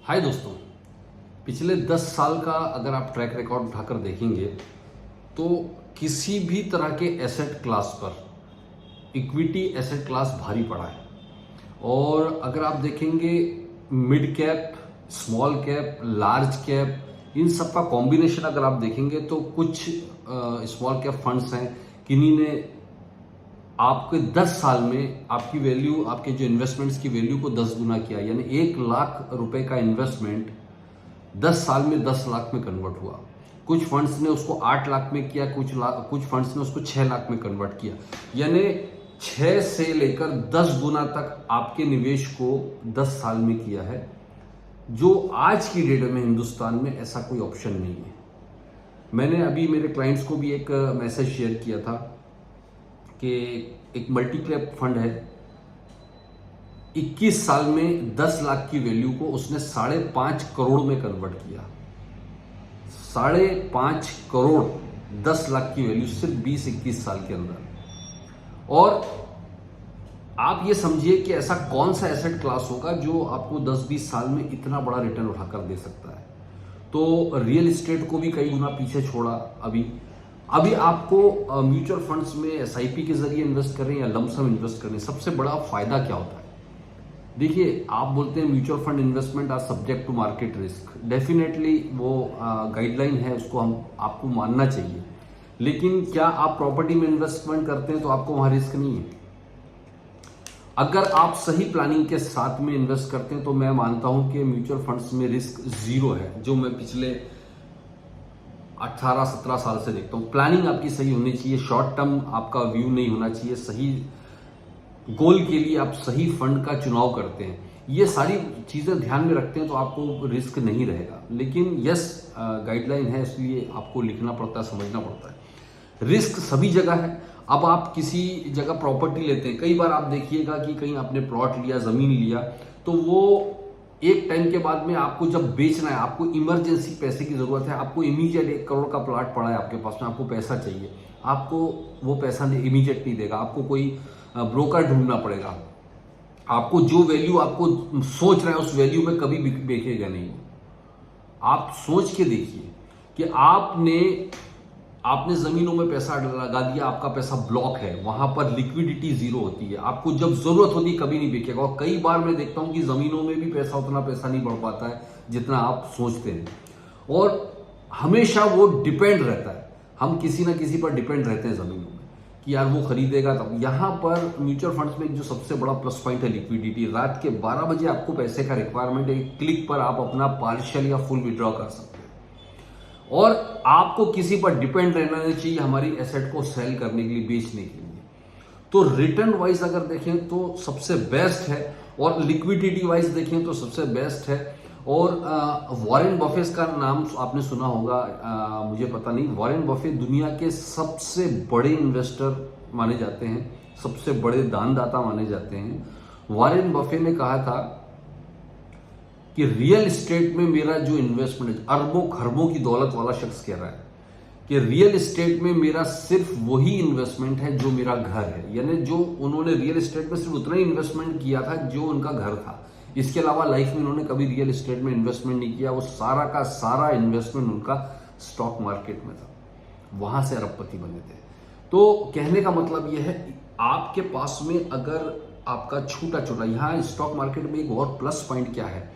हाय दोस्तों, पिछले 10 साल का अगर आप ट्रैक रिकॉर्ड उठाकर देखेंगे तो किसी भी तरह के एसेट क्लास पर इक्विटी एसेट क्लास भारी पड़ा है। और अगर आप देखेंगे mid cap, small cap, large cap, इन सब का कॉम्बिनेशन अगर आप देखेंगे तो कुछ स्मॉल कैप फंड्स हैं, किन्हीं ने आपके 10 साल में आपकी वैल्यू, आपके जो इन्वेस्टमेंट्स की वैल्यू को 10 गुना किया। यानी 1 लाख रुपए का इन्वेस्टमेंट 10 साल में 10 लाख में कन्वर्ट हुआ। कुछ फंड्स ने उसको 8 लाख में किया, कुछ फंड्स ने उसको 6 लाख में कन्वर्ट किया। यानी 6 से लेकर 10 गुना तक आपके निवेश को 10 साल में किया है, जो आज की डेट में हिंदुस्तान में ऐसा कोई ऑप्शन नहीं है। मैंने अभी मेरे क्लाइंट्स को भी एक मैसेज शेयर किया था कि एक मल्टी कैप फंड है, 21 साल में 10 लाख की वैल्यू को उसने 5.5 करोड़ में कन्वर्ट किया। 5.5 करोड़ 10 लाख की वैल्यू सिर्फ 20-21 साल के अंदर। और आप ये समझिए कि ऐसा कौन सा एसेट क्लास होगा जो आपको 10-20 साल में इतना बड़ा रिटर्न उठाकर दे सकता है। तो रियल एस्टेट को भी कई गुना पीछे छोड़ा। अभी आपको म्यूचुअल फंड्स में एसआईपी के जरिए इन्वेस्ट करें या लमसम इन्वेस्ट करें, सबसे बड़ा फायदा क्या होता है? देखिए, आप बोलते हैं mutual fund investment are subject to market risk. Definitely वो गाइडलाइन है, उसको आपको मानना चाहिए। लेकिन क्या आप प्रॉपर्टी में इन्वेस्टमेंट करते हैं तो आपको वहां रिस्क नहीं है? अगर आप सही प्लानिंग के साथ में इन्वेस्ट करते हैं तो मैं मानता हूं कि म्यूचुअल फंड्स में रिस्क जीरो है, जो मैं पिछले 18-17 साल से देखता हूं। प्लानिंग आपकी सही होनी चाहिए, शॉर्ट टर्म आपका व्यू नहीं होना चाहिए। सही गोल के लिए आप सही फंड का चुनाव करते हैं, ये सारी चीजें ध्यान में रखते हैं तो आपको रिस्क नहीं रहेगा। लेकिन यस, गाइडलाइन है, इसलिए आपको लिखना पड़ता है, समझना पड़ता है। रिस्क सभी जगह है। अब आप किसी जगह प्रॉपर्टी लेते हैं, कई बार आप देखिएगा कि कहीं आपने प्लॉट लिया, जमीन लिया, तो वो एक टाइम के बाद में आपको जब बेचना है, आपको इमरजेंसी पैसे की जरूरत है, आपको इमीडिएट 1 करोड़ का प्लॉट पड़ा है आपके पास में, आपको पैसा चाहिए, आपको वो पैसा इमीडिएट नहीं देगा, आपको कोई ब्रोकर ढूंढना पड़ेगा। आपको जो वैल्यू आपको सोच रहे हैं उस वैल्यू में कभी बिकेगा नहीं। आप सोच के देखिए कि आपने जमीनों में पैसा लगा दिया, आपका पैसा ब्लॉक है, वहां पर लिक्विडिटी जीरो होती है, आपको जब जरूरत होती है कभी नहीं बिकेगा। और कई बार मैं देखता हूं कि जमीनों में भी उतना पैसा नहीं बढ़ पाता है जितना आप सोचते हैं। और हमेशा वो डिपेंड रहता है, हम किसी ना किसी पर डिपेंड रहते हैं जमीनों में कि यार वो खरीदेगा तब। यहां पर म्यूचुअल फंड्स में जो सबसे बड़ा प्लस पॉइंट है लिक्विडिटी। रात के 12 बजे आपको पैसे का रिक्वायरमेंट है, एक क्लिक पर आप अपना पार्शियल या फुल विड्रॉ कर सकते हैं। और आपको किसी पर डिपेंड रहना नहीं चाहिए हमारी एसेट को सेल करने के लिए, बेचने के लिए। तो रिटर्न वाइज अगर देखें तो सबसे बेस्ट है, और लिक्विडिटी वाइज देखें तो सबसे बेस्ट है। और वॉरेन बफेट का नाम आपने सुना होगा, मुझे पता नहीं। वॉरेन बफेट दुनिया के सबसे बड़े इन्वेस्टर माने जाते हैं, सबसे बड़े दानदाता माने जाते हैं। वॉरेन बफेट ने कहा था कि रियल एस्टेट में मेरा जो इन्वेस्टमेंट है, अरबों खरबों की दौलत वाला शख्स कह रहा है कि रियल एस्टेट में मेरा सिर्फ वही इन्वेस्टमेंट है जो मेरा घर है। यानी जो उन्होंने रियल एस्टेट में सिर्फ उतना ही इन्वेस्टमेंट किया था जो उनका घर था, इसके अलावा लाइफ में उन्होंने कभी रियल एस्टेट में इन्वेस्टमेंट नहीं किया। वो सारा का सारा इन्वेस्टमेंट उनका स्टॉक मार्केट में था, वहां से अरबपति बने थे। तो कहने का मतलब यह है, आपके पास में अगर आपका छोटा छोटा, यहाँ स्टॉक मार्केट में एक और प्लस पॉइंट क्या है,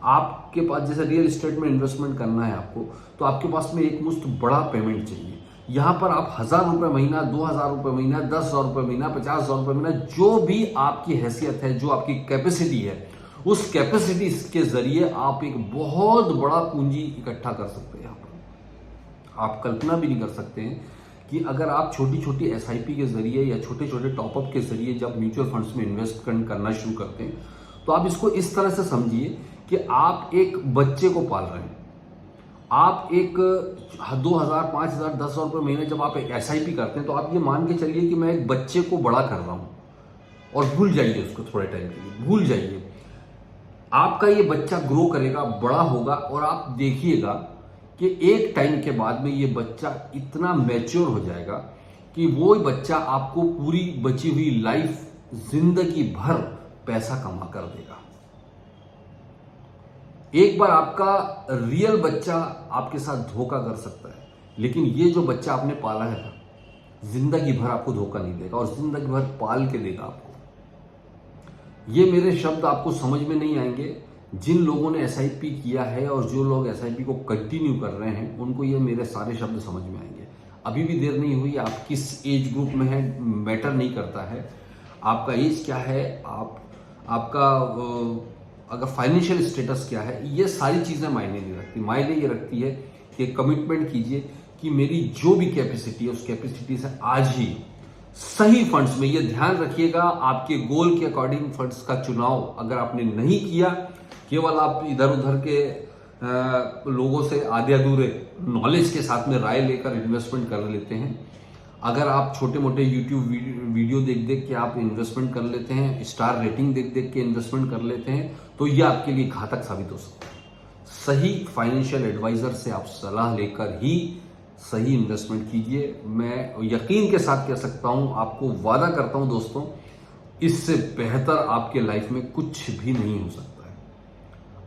आपके पास जैसे रियल एस्टेट में इन्वेस्टमेंट करना है आपको, तो आपके पास में एक मुश्त बड़ा पेमेंट चाहिए। यहां पर आप 1,000 रुपए महीना, 2,000 रुपए महीना, 10,000 रुपए महीना, 50,000 रुपए महीना, जो भी आपकी हैसियत है, जो आपकी कैपेसिटी है, उस कैपेसिटी के जरिए आप एक बहुत बड़ा पूंजी इकट्ठा कर सकते हैं। यहां पर आप कल्पना भी नहीं कर सकते हैं कि अगर आप छोटी छोटी एसआईपी के जरिए या छोटे छोटे टॉपअप के जरिए जब म्यूचुअल फंड्स में इन्वेस्टमेंट करना शुरू करते हैं, तो आप इसको इस तरह से समझिए कि आप एक बच्चे को पाल रहे हैं। आप एक 2,000, 5,000, 10,000 रुपये महीने जब आप एक एसआईपी करते हैं, तो आप ये मान के चलिए कि मैं एक बच्चे को बड़ा कर रहा हूं, और भूल जाइए उसको थोड़े टाइम के लिए, भूल जाइए। आपका ये बच्चा ग्रो करेगा, बड़ा होगा, और आप देखिएगा कि एक टाइम के बाद में ये बच्चा इतना मैच्योर हो जाएगा कि वो बच्चा आपको पूरी बची हुई लाइफ, जिंदगी भर पैसा कमा कर देगा। एक बार आपका रियल बच्चा आपके साथ धोखा कर सकता है, लेकिन ये जो बच्चा आपने पाला है ना, जिंदगी भर आपको धोखा नहीं देगा और जिंदगी भर पाल के देगा आपको। ये मेरे शब्द आपको समझ में नहीं आएंगे। जिन लोगों ने एसआईपी किया है और जो लोग एसआईपी को कंटिन्यू कर रहे हैं, उनको ये मेरे सारे शब्द समझ में आएंगे। अभी भी देर नहीं हुई। आप किस एज ग्रुप में है मैटर नहीं करता है, आपका एज क्या है, आपका अगर फाइनेंशियल स्टेटस क्या है, ये सारी चीजें मायने नहीं रखती। मायने ये रखती है कि कमिटमेंट कीजिए कि मेरी जो भी कैपेसिटी है उस कैपेसिटी से आज ही सही फंड्स में, ये ध्यान रखिएगा, आपके गोल के अकॉर्डिंग फंड्स का चुनाव अगर आपने नहीं किया, केवल आप इधर उधर के लोगों से आधे अधूरे नॉलेज के साथ में राय लेकर इन्वेस्टमेंट कर लेते हैं, अगर आप छोटे मोटे यूट्यूब वीडियो देख देख के आप इन्वेस्टमेंट कर लेते हैं, स्टार रेटिंग देख देख के इन्वेस्टमेंट कर लेते हैं, तो यह आपके लिए घातक साबित हो सकता है। सही फाइनेंशियल एडवाइजर से आप सलाह लेकर ही सही इन्वेस्टमेंट कीजिए। मैं यकीन के साथ कह सकता हूं, आपको वादा करता हूं दोस्तों, इससे बेहतर आपके लाइफ में कुछ भी नहीं हो सकता है।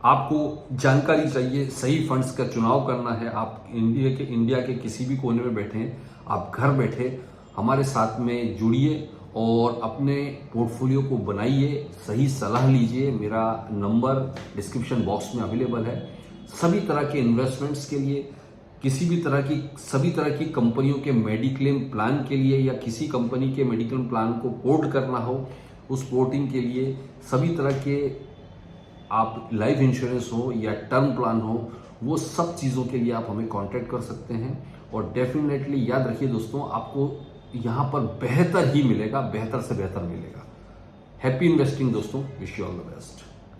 आपको जानकारी चाहिए, सही फंड्स का चुनाव करना है। आप इंडिया के किसी भी कोने में बैठे हैं, आप घर बैठे हमारे साथ में जुड़िए और अपने पोर्टफोलियो को बनाइए, सही सलाह लीजिए। मेरा नंबर डिस्क्रिप्शन बॉक्स में अवेलेबल है। सभी तरह के इन्वेस्टमेंट्स के लिए, सभी तरह की कंपनियों के मेडिक्लेम प्लान के लिए, या किसी कंपनी के मेडिक्लेम प्लान को पोर्ट करना हो, उस पोर्टिंग के लिए, सभी तरह के आप लाइफ इंश्योरेंस हो या टर्म प्लान हो, वो सब चीज़ों के लिए आप हमें कांटेक्ट कर सकते हैं। और डेफिनेटली याद रखिए दोस्तों, आपको यहाँ पर बेहतर ही मिलेगा, बेहतर से बेहतर मिलेगा। हैप्पी इन्वेस्टिंग दोस्तों, wish you all the best.